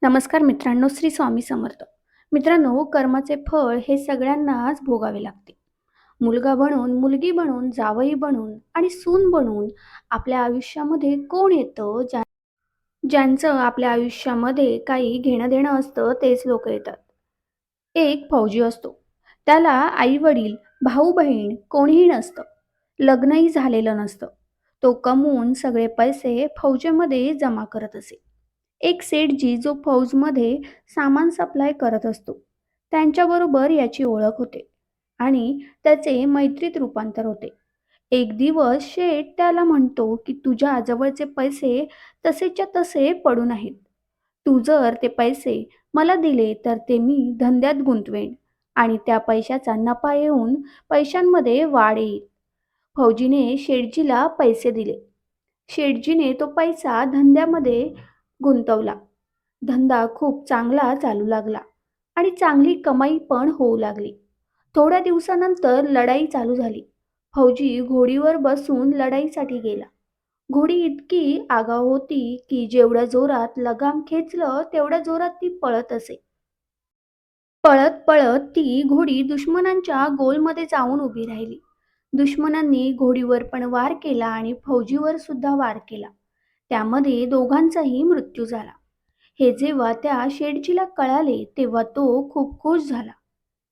नमस्कार मित्रांनो, श्री स्वामी समर्थ. मित्रांनो, कर्माचे फळ हे सगळ्यांनाच भोगावे लागते. मुलगा बनून, मुलगी बनून, जावई बनून आणि सून बनून आपल्या आयुष्यामध्ये कोण येतं, ज्यांचं आपल्या आयुष्यामध्ये काही घेणं-देणं असतं तेच लोकं येतात. एक फौजी असतो. त्याला आई-वडील, भाऊ-बहीण कोणीही नसतं. लग्नही झालेलं नसतं. तो कमवून सगळे पैसे फौजेमध्ये जमा करत असे. एक सेठजी जो फौजमध्ये सामान सप्लाय करत असतो. त्यांच्याबरोबर याची ओळख होते आणि त्याचे मैत्रीत रूपांतर होते. एक दिवस शेठ त्याला म्हणतो की तुझ्या जवळचे पैसे तसेच्या तसे पडून आहेत. तू जर ते पैसे मला दिले तर ते मी धंद्यात गुंतवेन आणि त्या पैशाचा नफा येऊन पैशांमध्ये वाढ येईल. फौजीने शेठजीला पैसे दिले. शेठजीने तो पैसा धंद्यामध्ये गुंतवला. धंदा खूप चांगला चालू लागला आणि चांगली कमाई पण होऊ लागली. थोड्या दिवसानंतर लढाई चालू झाली. फौजी घोडीवर बसून लढाईसाठी गेला. घोडी इतकी आगाऊ होती की जेवढ्या जोरात लगाम खेचलं तेवढ्या जोरात ती पळत असे. पळत पळत ती घोडी दुश्मनांच्या गोलमध्ये जाऊन उभी राहिली. दुश्मनांनी घोडीवर पण वार केला आणि फौजीवर सुद्धा वार केला. त्यामध्ये दोघांचाही मृत्यू झाला. हे जेव्हा त्या शेठजीला कळाले तेव्हा तो खूप खुश झाला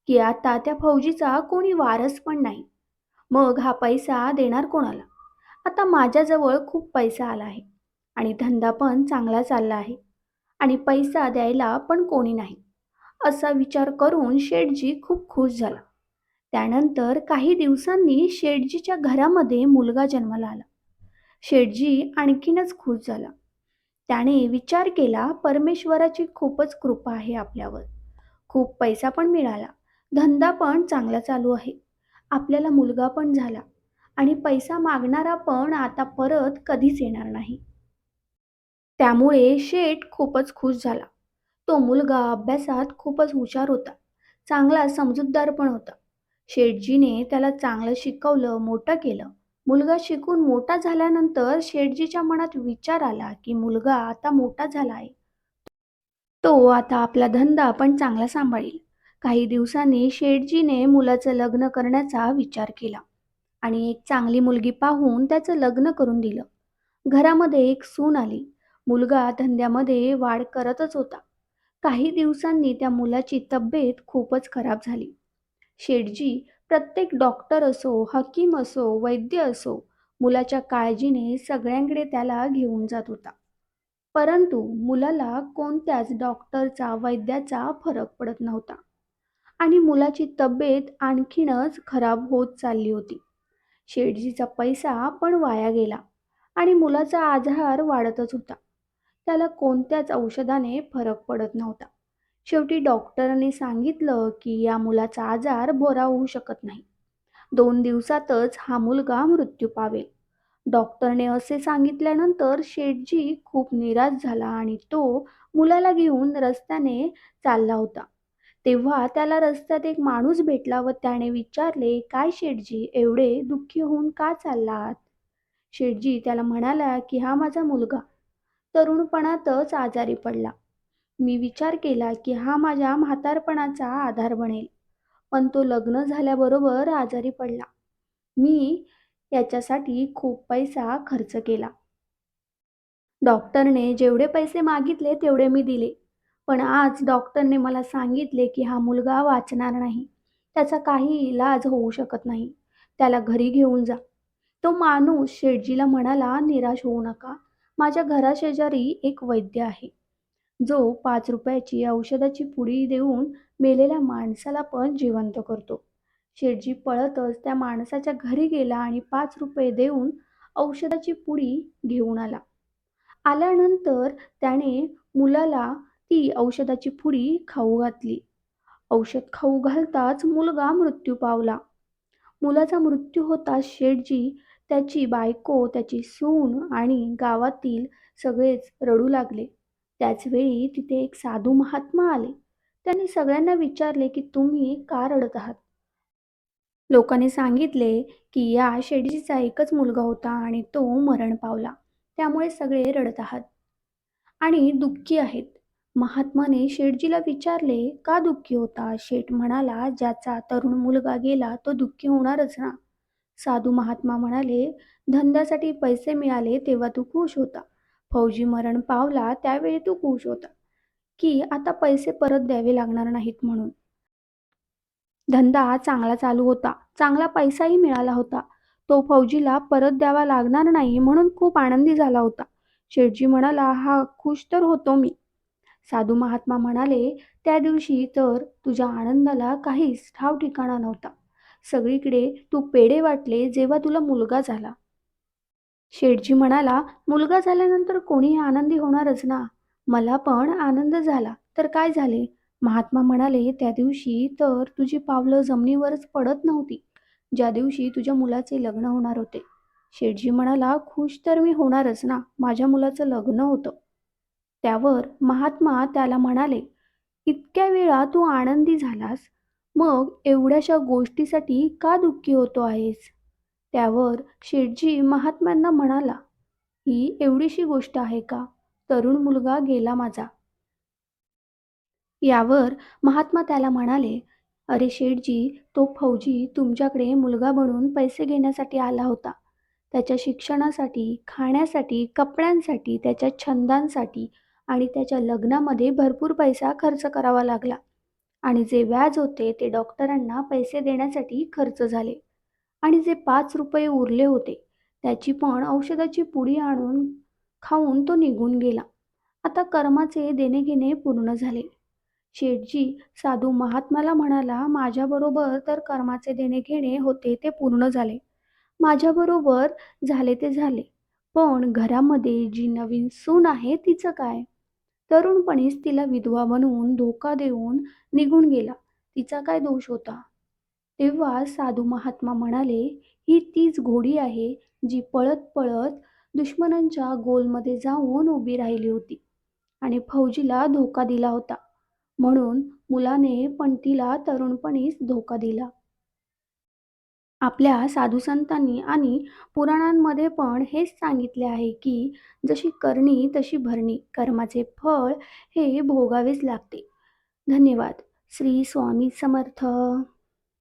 की आता त्या फौजीचा कोणी वारस पण नाही. मग हा पैसा देणार कोणाला? आता माझ्याजवळ खूप पैसा आला आहे आणि धंदा पण चांगला चालला आहे आणि पैसा द्यायला पण कोणी नाही. असा विचार करून शेठजी खूप खुश झाला. त्यानंतर काही दिवसांनी शेठजीच्या घरामध्ये मुलगा जन्माला आला. शेठजी आणखीनच खुश झाला. त्याने विचार केला, परमेश्वराची खूपच कृपा आहे आपल्यावर. खूप पैसा पण मिळाला, धंदा पण चांगला चालू आहे. आपल्याला मुलगा पण झाला आणि पैसा मागणारा पण आता परत कधीच येणार नाही. त्यामुळे शेठ खूपच खुश झाला. तो मुलगा अभ्यासात खूपच हुशार होता. चांगला समजूतदार पण होता. शेठजीने त्याला चांगलं शिकवलं, मोठं केलं. मुलगा शिकून मोठा झाल्यानंतर शेठजीच्या मनात विचार आला, की मुलगा आता मोठा झाला आहे. तो आता आपला धंदा पण चांगला सांभाळेल. काही दिवसांनी शेठजीने मुलाचं लग्न करण्याचा विचार केला आणि एक चांगली मुलगी पाहून त्याचं लग्न करून दिलं. घरामध्ये एक सून आली. मुलगा धंद्यामध्ये वाढ करतच होता. काही दिवसांनी त्या मुलाची तब्येत खूपच खराब झाली. शेठजी प्रत्येक डॉक्टर असो, हकीम असो, वैद्य असो, मुलाच्या काळजीने सगळ्यांकडे त्याला घेऊन जात होता. परंतु मुलाला कोणत्याच डॉक्टरचा, वैद्याचा फरक पडत नव्हता आणि मुलाची तब्येत आणखीनच खराब होत चालली होती. शेठजीचा पैसा पण वाया गेला आणि मुलाचा आजार वाढतच होता. त्याला कोणत्याच औषधाने फरक पडत नव्हता. शेवटी डॉक्टरांनी सांगितलं की या मुलाचा आजार बरा होऊ शकत नाही. 2 दिवसातच हा मुलगा मृत्यू पावेल. डॉक्टरने असे सांगितल्यानंतर शेठजी खूप निराश झाला आणि तो मुलाला घेऊन रस्त्याने चालला होता. तेव्हा त्याला रस्त्यात एक माणूस भेटला व त्याने विचारले, "काय शेठजी, एवढे दुःखी होऊन का चाललात?" शेठजी त्याला म्हणाला की हा माझा मुलगा तरुणपणातच आजारी पडला. मी विचार केला की हा माझ्या म्हातारपणाचा आधार बनेल, पण तो लग्न झाल्याबरोबर आजारी पडला. मी याच्यासाठी खूप पैसा खर्च केला. डॉक्टरने जेवढे पैसे मागितले तेवढे मी दिले. पण आज डॉक्टरने मला सांगितले की हा मुलगा वाचणार नाही. त्याचा काही इलाज होऊ शकत नाही. त्याला घरी घेऊन जा. तो माणूस शेठजीला म्हणाला, "निराश होऊ नका. माझ्या घराशेजारी एक वैद्य आहे, जो 5 रुपयाची औषधाची पुडी देऊन मेलेल्या माणसाला पण जिवंत करतो." शेठजी पळतच त्या माणसाच्या घरी गेला आणि 5 रुपये देऊन औषधाची पुडी घेऊन आला. आल्यानंतर त्याने मुलाला ती औषधाची पुडी खाऊ घातली. औषध खाऊ घालताच मुलगा मृत्यू पावला. मुलाचा मृत्यू होताच शेठजी, त्याची बायको, त्याची सून आणि गावातील सगळेच रडू लागले. त्याच वेळी तिथे एक साधू महात्मा आले. त्यांनी सगळ्यांना विचारले की तुम्ही का रडत आहात? लोकांनी सांगितले की या शेठजीचा एकच मुलगा होता आणि तो मरण पावला. त्यामुळे सगळे रडत आहात आणि दुःखी आहेत. महात्माने शेठजीला विचारले, का दुःखी होता? शेठ म्हणाला, ज्याचा तरुण मुलगा गेला तो दुःखी होणारच ना. साधू महात्मा म्हणाले, धंद्यासाठी पैसे मिळाले तेव्हा तू खुश होता. फौजी मरण पावला त्यावेळी तू खुश होता, की आता पैसे परत द्यावे लागणार नाहीत म्हणून. धंदा चांगला चालू होता, चांगला पैसाही मिळाला होता. तो फौजीला परत द्यावा लागणार नाही म्हणून खूप आनंदी झाला होता. शेठजी म्हणाला, हा खुश तर होतो मी. साधू महात्मा म्हणाले, त्या दिवशी तर तुझ्या आनंदाला काहीच ठाव ठिकाणा नव्हता. सगळीकडे तू पेढे वाटले जेव्हा तुला मुलगा झाला. शेठजी म्हणाला, मुलगा झाल्यानंतर कोणीही आनंदी होणारच ना. मला पण आनंद झाला. तर काय झाले? महात्मा म्हणाले, त्या दिवशी तर तुझी पावलं जमिनीवरच पडत नव्हती, ज्या दिवशी तुझ्या मुलाचे लग्न होणार होते. शेठजी म्हणाला, खुश तर मी होणारच ना, माझ्या मुलाचं लग्न होतं. त्यावर महात्मा त्याला म्हणाले, इतक्या वेळा तू आनंदी झालास, मग एवढ्याशा गोष्टीसाठी का दुःखी होतो आहेस? त्यावर शेठजी महात्म्यांना म्हणाला, ही एवढीशी गोष्ट आहे का? तरुण मुलगा गेला माझा. यावर महात्मा त्याला म्हणाले, अरे शेठजी, तो फौजी तुमच्याकडे मुलगा बनून पैसे घेण्यासाठी आला होता. त्याच्या शिक्षणासाठी, खाण्यासाठी, कपड्यांसाठी, त्याच्या छंदांसाठी आणि त्याच्या लग्नामध्ये भरपूर पैसा खर्च करावा लागला. आणि जे व्याज होते ते डॉक्टरांना पैसे देण्यासाठी खर्च झाले. आणि जे ₹5 उरले होते, त्याची पण औषधाची पुडी आणून खाऊन तो निघून गेला. आता कर्माचे देणे-घेणे पूर्ण झाले. शेठजी साधू महात्म्याला म्हणाला, माझ्याबरोबर तर कर्माचे देणे-घेणे होते ते पूर्ण झाले. माझ्याबरोबर झाले ते झाले. पण घरामध्ये जी नवीन सून आहे तिचं काय? तरुणपणीच तिला विधवा बनवून धोका देऊन निघून गेला. तिचा काय दोष होता? तेव्हा साधू महात्मा म्हणाले, ही तीच घोडी आहे जी पळत-पळत दुश्मनांच्या गोलमध्ये जाऊन उभी राहिली होती आणि फौजीला धोका दिला होता. म्हणून मुलाने पण तिला तरुणपणीच धोका दिला. आपल्या साधुसंतांनी आणि पुराणांमध्ये पण हेच सांगितले आहे, की जशी करणी तशी भरणी. कर्माचे फळ हे भोगावेच लागते. धन्यवाद. श्री स्वामी समर्थ.